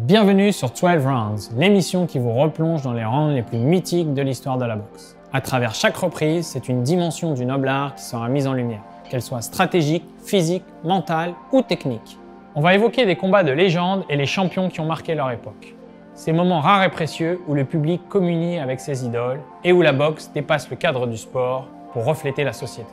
Bienvenue sur 12 Rounds, l'émission qui vous replonge dans les rounds les plus mythiques de l'histoire de la boxe. À travers chaque reprise, c'est une dimension du noble art qui sera mise en lumière, qu'elle soit stratégique, physique, mentale ou technique. On va évoquer des combats de légende et les champions qui ont marqué leur époque. Ces moments rares et précieux où le public communie avec ses idoles et où la boxe dépasse le cadre du sport pour refléter la société.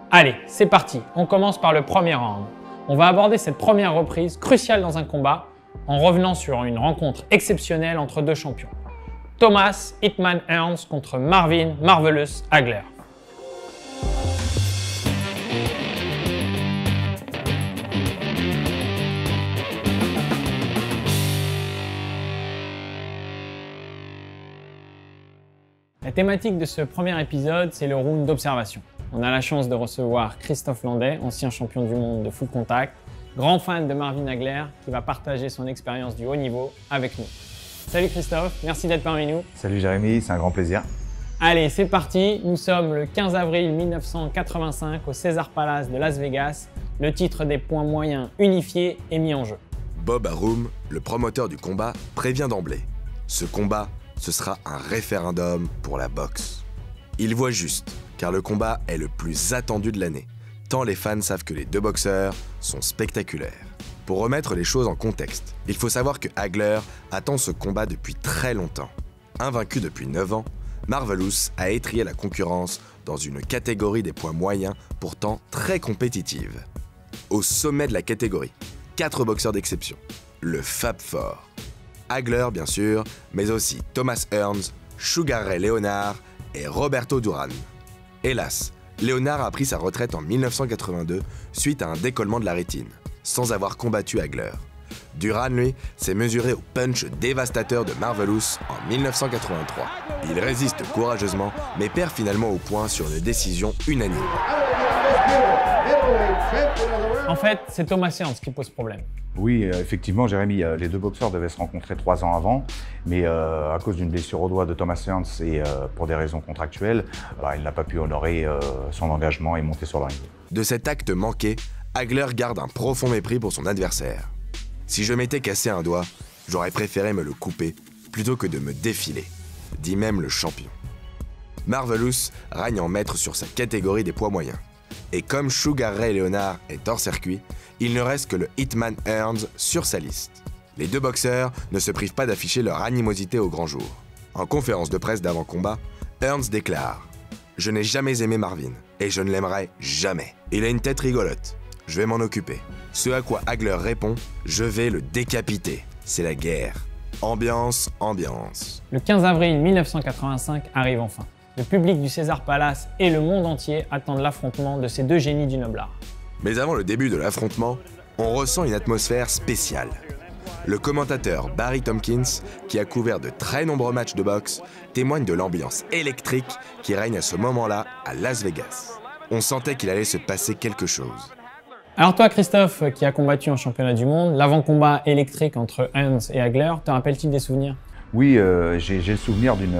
Allez, c'est parti, on commence par le premier round. On va aborder cette première reprise cruciale dans un combat en revenant sur une rencontre exceptionnelle entre deux champions. Thomas Hitman Hearns contre Marvin Marvelous Hagler. La thématique de ce premier épisode, c'est le round d'observation. On a la chance de recevoir Christophe Landais, ancien champion du monde de full contact, grand fan de Marvin Hagler, qui va partager son expérience du haut niveau avec nous. Salut Christophe, merci d'être parmi nous. Salut Jérémy, c'est un grand plaisir. Allez, c'est parti. Nous sommes le 15 avril 1985 au Caesars Palace de Las Vegas. Le titre des points moyens unifiés est mis en jeu. Bob Arum, le promoteur du combat, prévient d'emblée. Ce combat, ce sera un référendum pour la boxe. Il voit juste, car le combat est le plus attendu de l'année, tant les fans savent que les deux boxeurs sont spectaculaires. Pour remettre les choses en contexte, il faut savoir que Hagler attend ce combat depuis très longtemps. Invaincu depuis 9 ans, Marvelous a étrillé la concurrence dans une catégorie des poids moyens pourtant très compétitive. Au sommet de la catégorie, 4 boxeurs d'exception, le Fab Four. Hagler bien sûr, mais aussi Thomas Hearns, Sugar Ray Leonard et Roberto Duran. Hélas, Leonard a pris sa retraite en 1982 suite à un décollement de la rétine, sans avoir combattu Hagler. Duran, lui, s'est mesuré au punch dévastateur de Marvelous en 1983. Il résiste courageusement, mais perd finalement au point sur une décision unanime. En fait, c'est Thomas Hearns qui pose problème. Oui, effectivement, Jérémy, les deux boxeurs devaient se rencontrer 3 ans avant, mais à cause d'une blessure au doigt de Thomas Hearns et pour des raisons contractuelles, il n'a pas pu honorer son engagement et monter sur le ring. De cet acte manqué, Hagler garde un profond mépris pour son adversaire. Si je m'étais cassé un doigt, j'aurais préféré me le couper plutôt que de me défiler, dit même le champion. Marvelous règne en maître sur sa catégorie des poids moyens. Et comme Sugar Ray Leonard est hors circuit, il ne reste que le Hitman Hearns sur sa liste. Les deux boxeurs ne se privent pas d'afficher leur animosité au grand jour. En conférence de presse d'avant-combat, Hearns déclare « Je n'ai jamais aimé Marvin, et je ne l'aimerai jamais. Il a une tête rigolote. Je vais m'en occuper. » Ce à quoi Hagler répond « Je vais le décapiter. C'est la guerre. Ambiance, ambiance. » Le 15 avril 1985 arrive enfin. Le public du Caesars Palace et le monde entier attendent l'affrontement de ces deux génies du noble art. Mais avant le début de l'affrontement, on ressent une atmosphère spéciale. Le commentateur Barry Tompkins, qui a couvert de très nombreux matchs de boxe, témoigne de l'ambiance électrique qui règne à ce moment-là à Las Vegas. On sentait qu'il allait se passer quelque chose. Alors toi Christophe, qui a combattu en championnat du monde, l'avant-combat électrique entre Hearns et Hagler, te rappelle-t-il des souvenirs? Oui, j'ai le souvenir d'une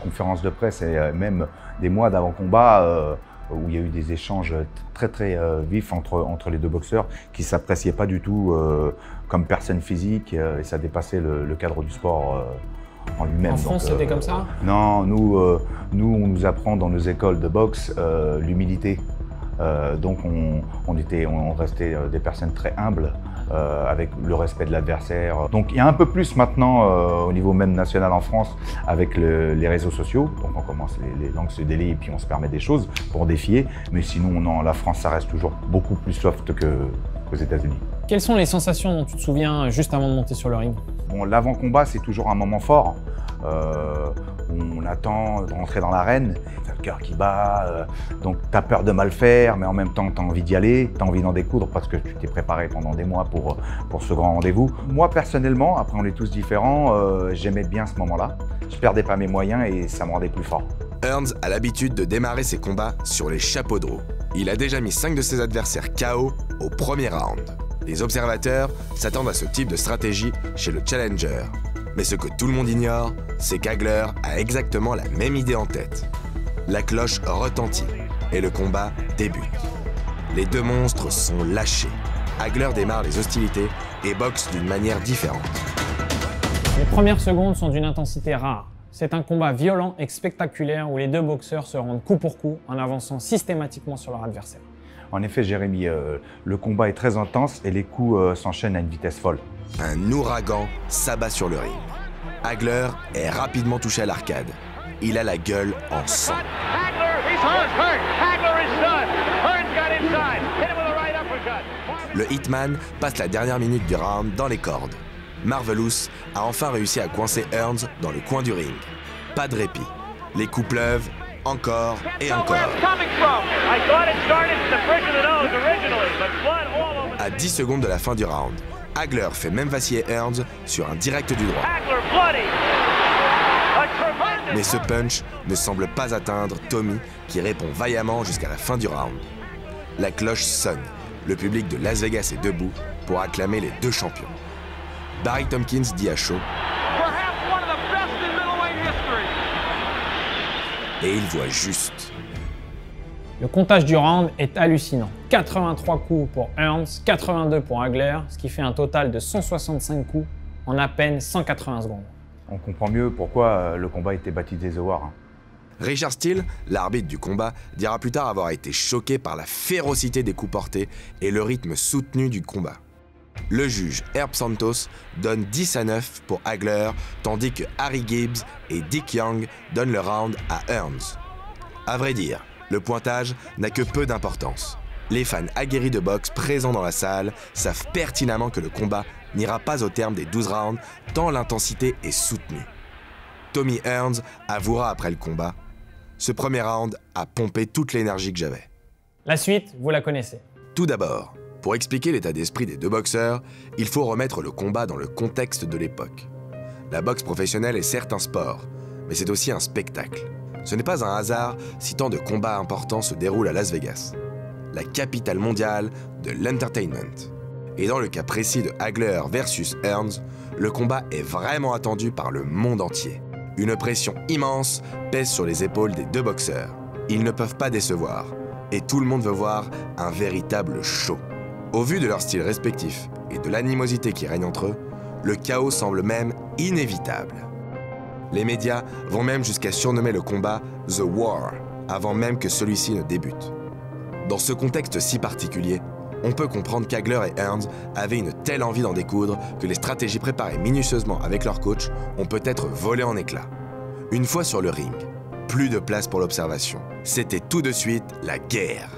conférence de presse et même des mois d'avant-combat où il y a eu des échanges très vifs entre les deux boxeurs qui ne s'appréciaient pas du tout comme personnes physiques et ça dépassait le cadre du sport en lui-même. En France, c'était comme ça? Non, nous on nous apprend dans nos écoles de boxe l'humilité. Donc on restait des personnes très humbles avec le respect de l'adversaire. Donc il y a un peu plus maintenant au niveau même national en France avec les réseaux sociaux. Donc on commence, les langues se délient et puis on se permet des choses pour défier. Mais sinon, non, la France, ça reste toujours beaucoup plus soft qu'aux États-Unis. Quelles sont les sensations dont tu te souviens juste avant de monter sur le ring? Bon, l'avant-combat, c'est toujours un moment fort. On attend de rentrer dans l'arène, t'as le cœur qui bat, donc t'as peur de mal faire, mais en même temps t'as envie d'y aller, t'as envie d'en découdre parce que tu t'es préparé pendant des mois pour ce grand rendez-vous. Moi personnellement, après on est tous différents, j'aimais bien ce moment-là. Je perdais pas mes moyens et ça me rendait plus fort. Hearns a l'habitude de démarrer ses combats sur les chapeaux de roue. Il a déjà mis 5 de ses adversaires KO au premier round. Les observateurs s'attendent à ce type de stratégie chez le challenger. Mais ce que tout le monde ignore, c'est qu'Hagler a exactement la même idée en tête. La cloche retentit et le combat débute. Les deux monstres sont lâchés. Hagler démarre les hostilités et boxe d'une manière différente. Les premières secondes sont d'une intensité rare. C'est un combat violent et spectaculaire où les deux boxeurs se rendent coup pour coup en avançant systématiquement sur leur adversaire. En effet, Jérémy, le combat est très intense et les coups s'enchaînent à une vitesse folle. Un ouragan s'abat sur le ring. Hagler est rapidement touché à l'arcade. Il a la gueule en sang. Le Hitman passe la dernière minute du round dans les cordes. Marvelous a enfin réussi à coincer Hearns dans le coin du ring. Pas de répit. Les coups pleuvent, encore et encore. À 10 secondes de la fin du round, Hagler fait même vaciller Hearns sur un direct du droit. Mais ce punch ne semble pas atteindre Tommy qui répond vaillamment jusqu'à la fin du round. La cloche sonne. Le public de Las Vegas est debout pour acclamer les deux champions. Barry Tompkins dit à Shaw et il voit juste. Le comptage du round est hallucinant. 83 coups pour Hearns, 82 pour Hagler, ce qui fait un total de 165 coups en à peine 180 secondes. On comprend mieux pourquoi le combat était baptisé The War. Richard Steele, l'arbitre du combat, dira plus tard avoir été choqué par la férocité des coups portés et le rythme soutenu du combat. Le juge Herb Santos donne 10-9 pour Hagler, tandis que Harry Gibbs et Dick Young donnent le round à Hearns. À vrai dire, le pointage n'a que peu d'importance. Les fans aguerris de boxe présents dans la salle savent pertinemment que le combat n'ira pas au terme des 12 rounds tant l'intensité est soutenue. Tommy Hearns avouera après le combat « Ce premier round a pompé toute l'énergie que j'avais. » La suite, vous la connaissez. Tout d'abord, pour expliquer l'état d'esprit des deux boxeurs, il faut remettre le combat dans le contexte de l'époque. La boxe professionnelle est certes un sport, mais c'est aussi un spectacle. Ce n'est pas un hasard si tant de combats importants se déroulent à Las Vegas, la capitale mondiale de l'entertainment. Et dans le cas précis de Hagler versus Hearns, le combat est vraiment attendu par le monde entier. Une pression immense pèse sur les épaules des deux boxeurs. Ils ne peuvent pas décevoir, et tout le monde veut voir un véritable show. Au vu de leurs styles respectifs et de l'animosité qui règne entre eux, le chaos semble même inévitable. Les médias vont même jusqu'à surnommer le combat « The War » avant même que celui-ci ne débute. Dans ce contexte si particulier, on peut comprendre qu'Hagler et Hearns avaient une telle envie d'en découdre que les stratégies préparées minutieusement avec leur coach ont peut-être volé en éclats. Une fois sur le ring, plus de place pour l'observation. C'était tout de suite la guerre.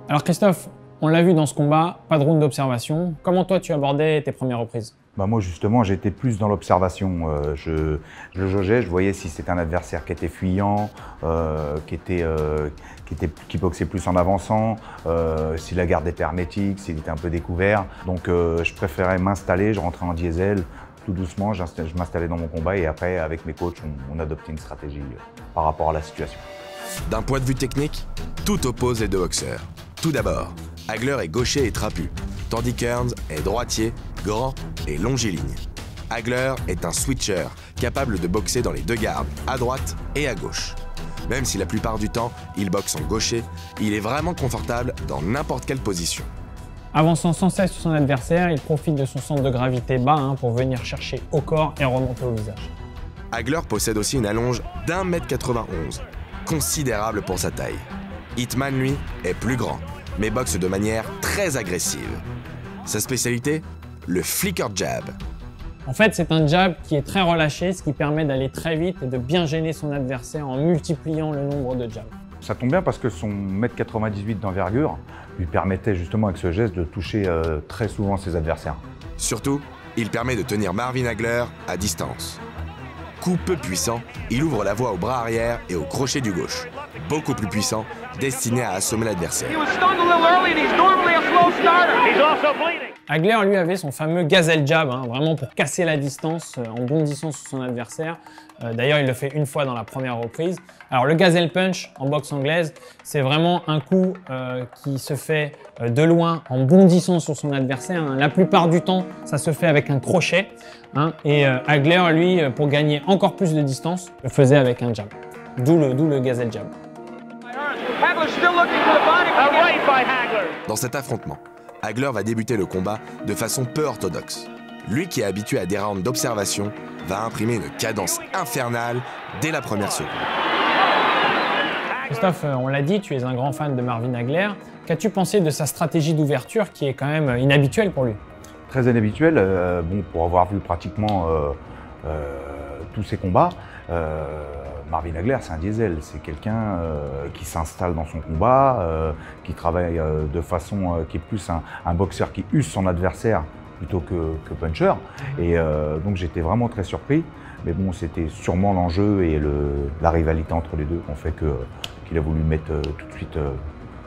Alors Christophe, on l'a vu dans ce combat, pas de round d'observation. Comment toi tu abordais tes premières reprises? Moi justement, j'étais plus dans l'observation. Je jaugeais, je voyais si c'était un adversaire qui était fuyant, qui boxait plus en avançant, si la garde était hermétique, s'il était un peu découvert. Donc je préférais m'installer, je rentrais en diesel, tout doucement, je m'installais dans mon combat et après, avec mes coachs, on adoptait une stratégie par rapport à la situation. D'un point de vue technique, tout oppose les deux boxeurs. Tout d'abord, Hagler est gaucher et trapu, tandis qu'Hearns est droitier, grand et longiligne. Hagler est un switcher, capable de boxer dans les deux gardes, à droite et à gauche. Même si la plupart du temps, il boxe en gaucher, il est vraiment confortable dans n'importe quelle position. Avançant sans cesse sur son adversaire, il profite de son centre de gravité bas pour venir chercher au corps et remonter au visage. Hagler possède aussi une allonge d'1,91 m, considérable pour sa taille. Hitman, lui, est plus grand, mais boxe de manière très agressive. Sa spécialité, le flicker jab. En fait, c'est un jab qui est très relâché, ce qui permet d'aller très vite et de bien gêner son adversaire en multipliant le nombre de jabs. Ça tombe bien parce que son 1,98 m d'envergure lui permettait justement avec ce geste de toucher très souvent ses adversaires. Surtout, il permet de tenir Marvin Hagler à distance. Coup peu puissant, il ouvre la voie au bras arrière et au crochet du gauche. Beaucoup plus puissant, destiné à assommer l'adversaire. Hagler, lui, avait son fameux gazelle jab, vraiment pour casser la distance en bondissant sur son adversaire. D'ailleurs, il le fait une fois dans la première reprise. Alors, le gazelle punch en boxe anglaise, c'est vraiment un coup qui se fait de loin en bondissant sur son adversaire. La plupart du temps, ça se fait avec un crochet. Et Hagler, lui, pour gagner encore plus de distance, le faisait avec un jab. D'où le gazelle jab. Dans cet affrontement, Hagler va débuter le combat de façon peu orthodoxe. lui qui est habitué à des rounds d'observation, va imprimer une cadence infernale dès la première seconde. Christophe, on l'a dit, tu es un grand fan de Marvin Hagler. Qu'as-tu pensé de sa stratégie d'ouverture qui est quand même inhabituelle pour lui? Très inhabituel, bon, pour avoir vu pratiquement tous ses combats, Marvin Hagler, c'est un diesel, c'est quelqu'un qui s'installe dans son combat, qui travaille de façon qui est plus un boxeur qui use son adversaire plutôt que puncher. Et donc j'étais vraiment très surpris. Mais bon, c'était sûrement l'enjeu et la rivalité entre les deux qui ont fait qu'il a voulu mettre tout de suite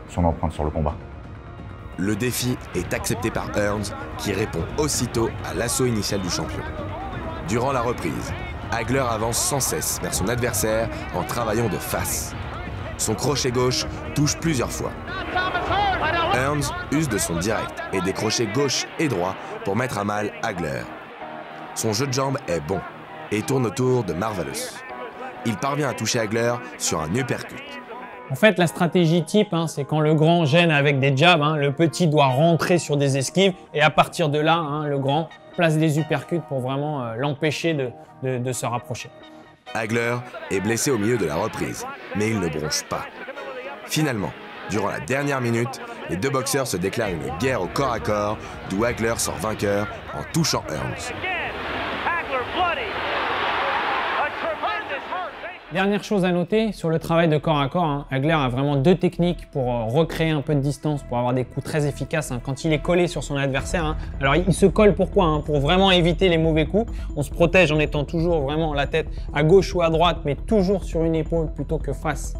son empreinte sur le combat. Le défi est accepté par Hearns, qui répond aussitôt à l'assaut initial du champion. Durant la reprise, Hagler avance sans cesse vers son adversaire en travaillant de face. Son crochet gauche touche plusieurs fois. Hearns use de son direct et des crochets gauche et droit pour mettre à mal Hagler. Son jeu de jambes est bon et tourne autour de Marvelous. Il parvient à toucher Hagler sur un uppercut. En fait, la stratégie type, c'est quand le grand gêne avec des jabs, le petit doit rentrer sur des esquives et à partir de là, le grand place des uppercuts pour vraiment l'empêcher de se rapprocher. Hagler est blessé au milieu de la reprise, mais il ne bronche pas. Finalement, durant la dernière minute, les deux boxeurs se déclarent une guerre au corps à corps, d'où Hagler sort vainqueur en touchant Hearns. Dernière chose à noter, sur le travail de corps à corps, Hagler a vraiment deux techniques pour recréer un peu de distance, pour avoir des coups très efficaces quand il est collé sur son adversaire. Alors il se colle pourquoi? Pour vraiment éviter les mauvais coups. On se protège en étant toujours vraiment la tête à gauche ou à droite, mais toujours sur une épaule plutôt que face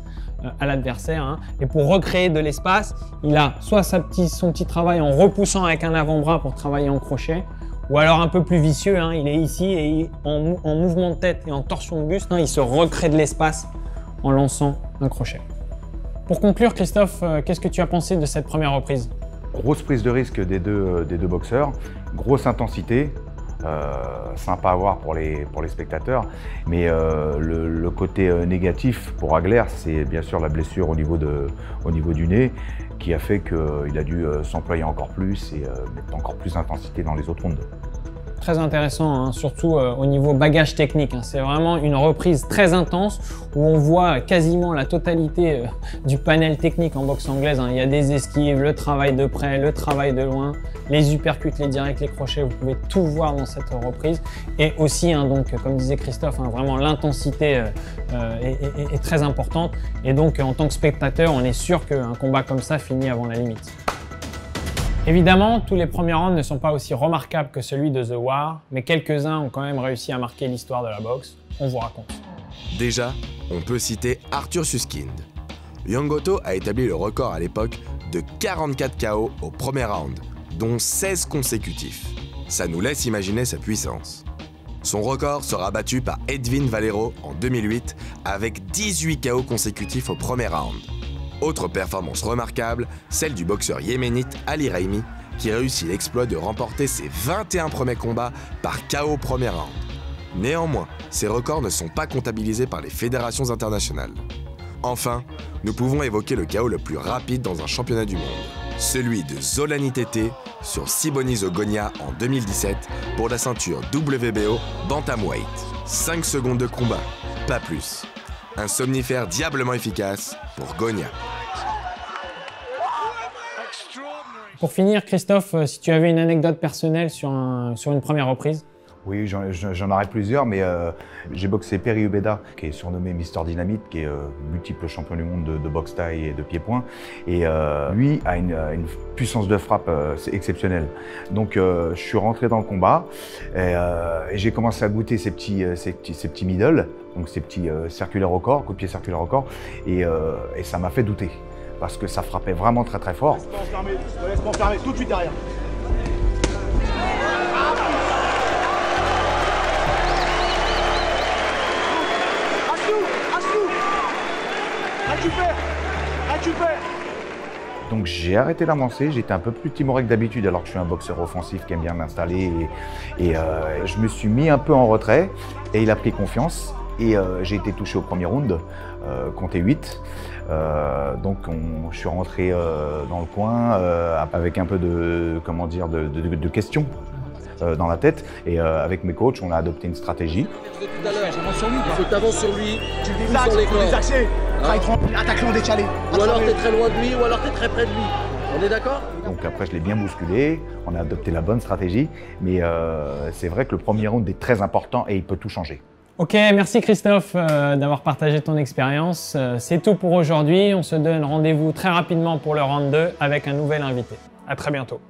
à l'adversaire. Et pour recréer de l'espace, il a soit son petit travail en repoussant avec un avant-bras pour travailler en crochet, ou alors un peu plus vicieux, il est ici et en mouvement de tête et en torsion de buste, il se recrée de l'espace en lançant un crochet. Pour conclure, Christophe, qu'est-ce que tu as pensé de cette première reprise? Grosse prise de risque des deux boxeurs, grosse intensité, sympa à voir pour les spectateurs. Mais le côté négatif pour Hagler, c'est bien sûr la blessure au niveau du nez, qui a fait qu'il a dû s'employer encore plus et mettre encore plus d'intensité dans les autres rounds. Très intéressant, surtout au niveau bagage technique. C'est vraiment une reprise très intense où on voit quasiment la totalité du panel technique en boxe anglaise. Il y a des esquives, le travail de près, le travail de loin, les uppercuts, les directs, les crochets, vous pouvez tout voir dans cette reprise. Et aussi, donc, comme disait Christophe, vraiment l'intensité est très importante. Et donc, en tant que spectateur, on est sûr qu'un combat comme ça finit avant la limite. Évidemment, tous les premiers rounds ne sont pas aussi remarquables que celui de The War, mais quelques-uns ont quand même réussi à marquer l'histoire de la boxe. On vous raconte. Déjà, on peut citer Arthur Suskind. Yangoto a établi le record à l'époque de 44 KO au premier round, dont 16 consécutifs. Ça nous laisse imaginer sa puissance. Son record sera battu par Edwin Valero en 2008 avec 18 KO consécutifs au premier round. Autre performance remarquable, celle du boxeur yéménite Ali Raimi, qui réussit l'exploit de remporter ses 21 premiers combats par KO premier round. Néanmoins, ces records ne sont pas comptabilisés par les fédérations internationales. Enfin, nous pouvons évoquer le KO le plus rapide dans un championnat du monde, celui de Zolani Tété sur Sibonizo Gonia en 2017 pour la ceinture WBO Bantamweight. 5 secondes de combat, pas plus. Un somnifère diablement efficace pour Gonia. Pour finir, Christophe, si tu avais une anecdote personnelle sur une première reprise? Oui, j'en aurais plusieurs, mais j'ai boxé Perry Ubeda, qui est surnommé Mister Dynamite, qui est multiple champion du monde de boxe thaï et de pied-point. Et lui a une puissance de frappe exceptionnelle. Donc je suis rentré dans le combat et j'ai commencé à goûter ces petits middle, donc ces petits circulaires au corps, coups de pied circulaires au corps, et ça m'a fait douter, parce que ça frappait vraiment très très fort. Laisse-moi fermer tout de suite derrière. Donc j'ai arrêté d'avancer, j'étais un peu plus timoré que d'habitude alors que je suis un boxeur offensif qui aime bien m'installer et je me suis mis un peu en retrait et il a pris confiance et j'ai été touché au premier round, compté 8. Donc je suis rentré dans le coin avec un peu de questions. dans la tête. Et avec mes coachs, on a adopté une stratégie. Tout à l'heure, il faut que tu avances sur lui, tu Des pousses axes, dans les faut des corps. axés. Travaille tranquille, attaque-le en décalé. Ou alors tu es très loin de lui, ou alors tu es très près de lui. On est d'accord? Donc après, je l'ai bien bousculé, on a adopté la bonne stratégie, mais c'est vrai que le premier round est très important et il peut tout changer. Ok, merci Christophe d'avoir partagé ton expérience. C'est tout pour aujourd'hui. On se donne rendez-vous très rapidement pour le round 2 avec un nouvel invité. À très bientôt.